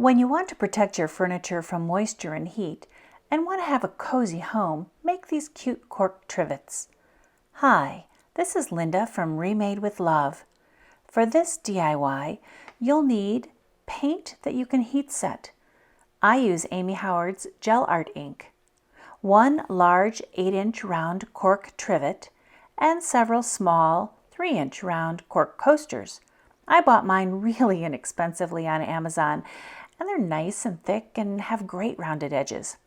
When you want to protect your furniture from moisture and heat and want to have a cozy home, make these cute cork trivets. Hi, this is Linda from Remade with Love. For this DIY, you'll need paint that you can heat set. I use Amy Howard's Gel Art ink, one large 8-inch round cork trivet, and several small 3-inch round cork coasters. I bought mine really inexpensively on Amazon, and they're nice and thick and have great rounded edges.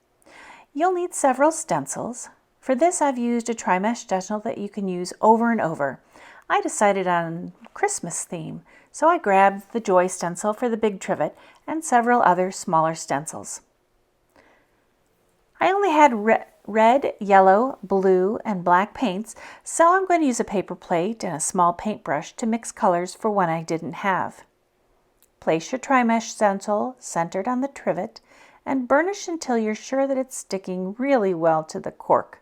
You'll need several stencils. For this, I've used a tri-mesh stencil that you can use over and over. I decided on Christmas theme, so I grabbed the Joy stencil for the big trivet and several other smaller stencils. I only had red, yellow, blue, and black paints, so I'm going to use a paper plate and a small paintbrush to mix colors for one I didn't have. Place your tri-mesh stencil centered on the trivet and burnish until you're sure that it's sticking really well to the cork.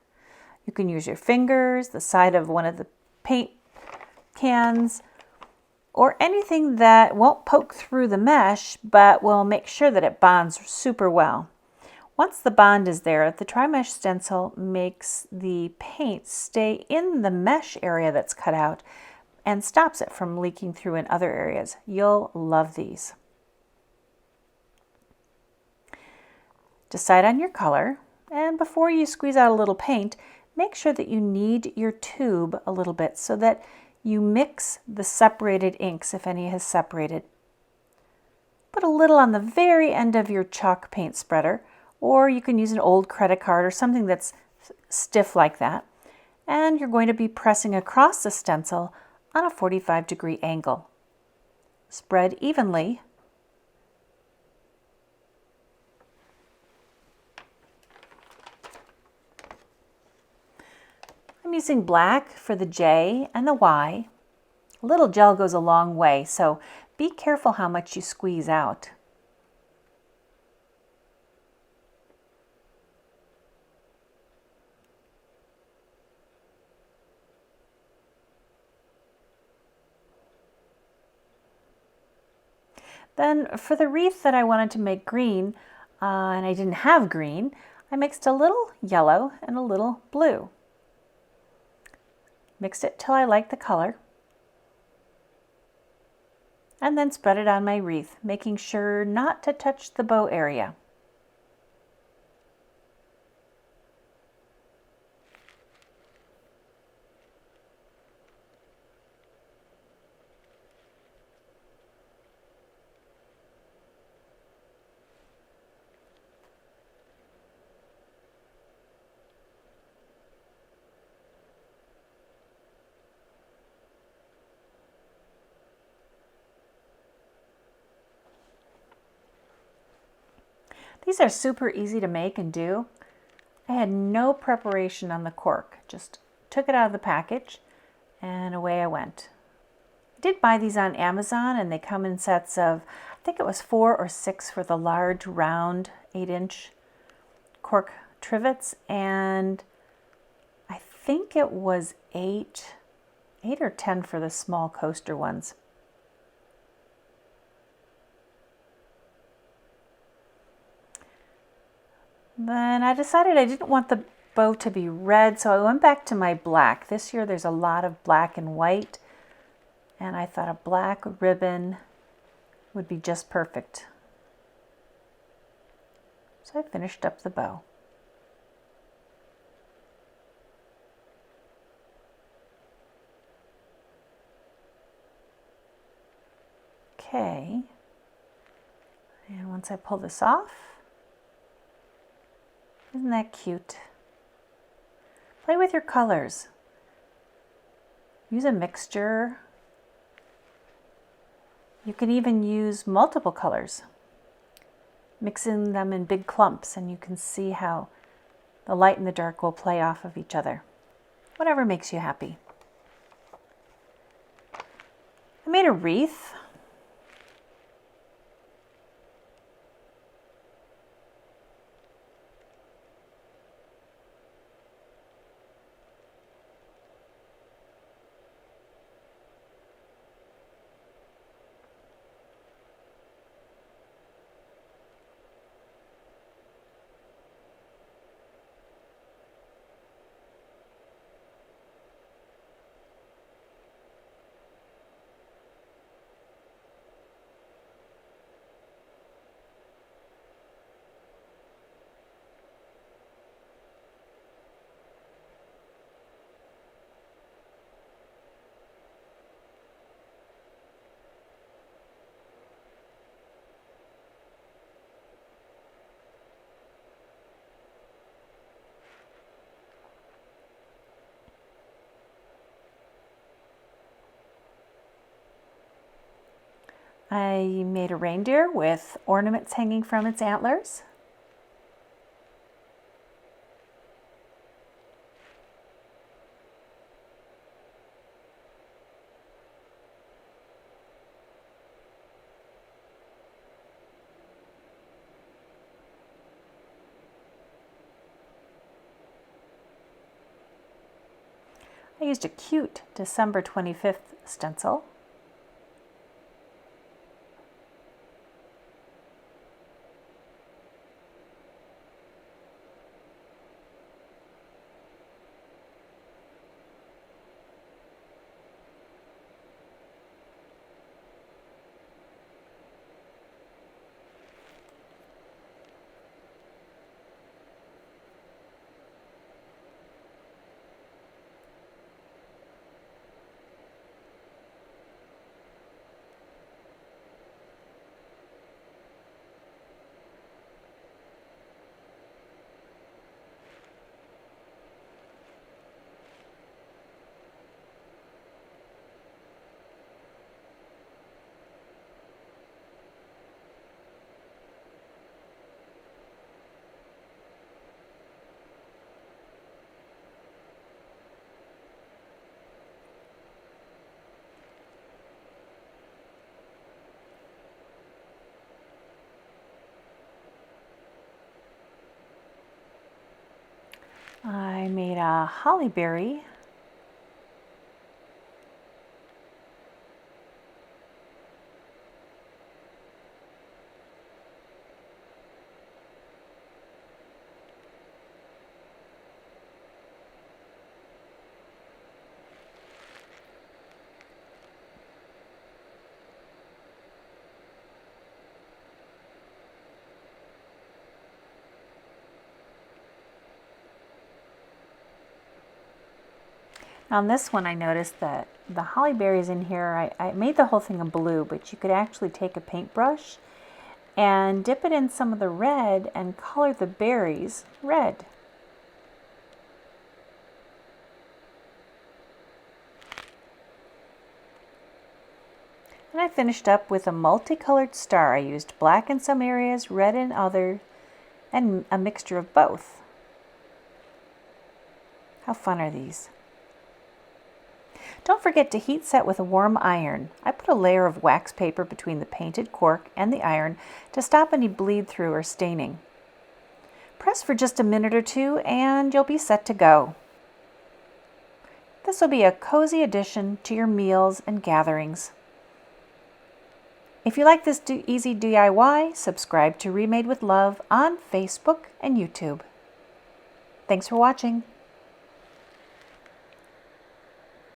You can use your fingers, the side of one of the paint cans, or anything that won't poke through the mesh but will make sure that it bonds super well. Once the bond is there, the tri-mesh stencil makes the paint stay in the mesh area that's cut out and stops it from leaking through in other areas. You'll love these. Decide on your color, and before you squeeze out a little paint, make sure that you knead your tube a little bit so that you mix the separated inks if any has separated. Put a little on the very end of your chalk paint spreader, or you can use an old credit card or something that's stiff like that. And you're going to be pressing across the stencil on a 45-degree angle. Spread evenly. I'm using black for the J and the Y. A little gel goes a long way, so be careful how much you squeeze out. Then for the wreath that I wanted to make green, and I didn't have green, I mixed a little yellow and a little blue. Mixed it till I liked the color, and then spread it on my wreath, making sure not to touch the bow area. These are super easy to make and do. I had no preparation on the cork, just took it out of the package and away I went. I did buy these on Amazon and they come in sets of, I think it was 4 or 6 for the large round 8-inch cork trivets, and I think it was 8 or 10 for the small coaster ones. Then I decided I didn't want the bow to be red, so I went back to my black. This year there's a lot of black and white, and I thought a black ribbon would be just perfect. So I finished up the bow. Okay, and once I pull this off, isn't that cute? Play with your colors. Use a mixture. You can even use multiple colors, mixing them in big clumps, and you can see how the light and the dark will play off of each other. Whatever makes you happy. I made a wreath. I made a reindeer with ornaments hanging from its antlers. I used a cute December 25th stencil. I made a holly berry. On this one I noticed that the holly berries in here, I made the whole thing in blue, but you could actually take a paintbrush and dip it in some of the red and color the berries red. And I finished up with a multicolored star. I used black in some areas, red in others, and a mixture of both. How fun are these? Don't forget to heat set with a warm iron. I put a layer of wax paper between the painted cork and the iron to stop any bleed through or staining. Press for just a minute or two and you'll be set to go. This will be a cozy addition to your meals and gatherings. If you like this easy DIY, subscribe to Remade with Love on Facebook and YouTube. Thanks for watching.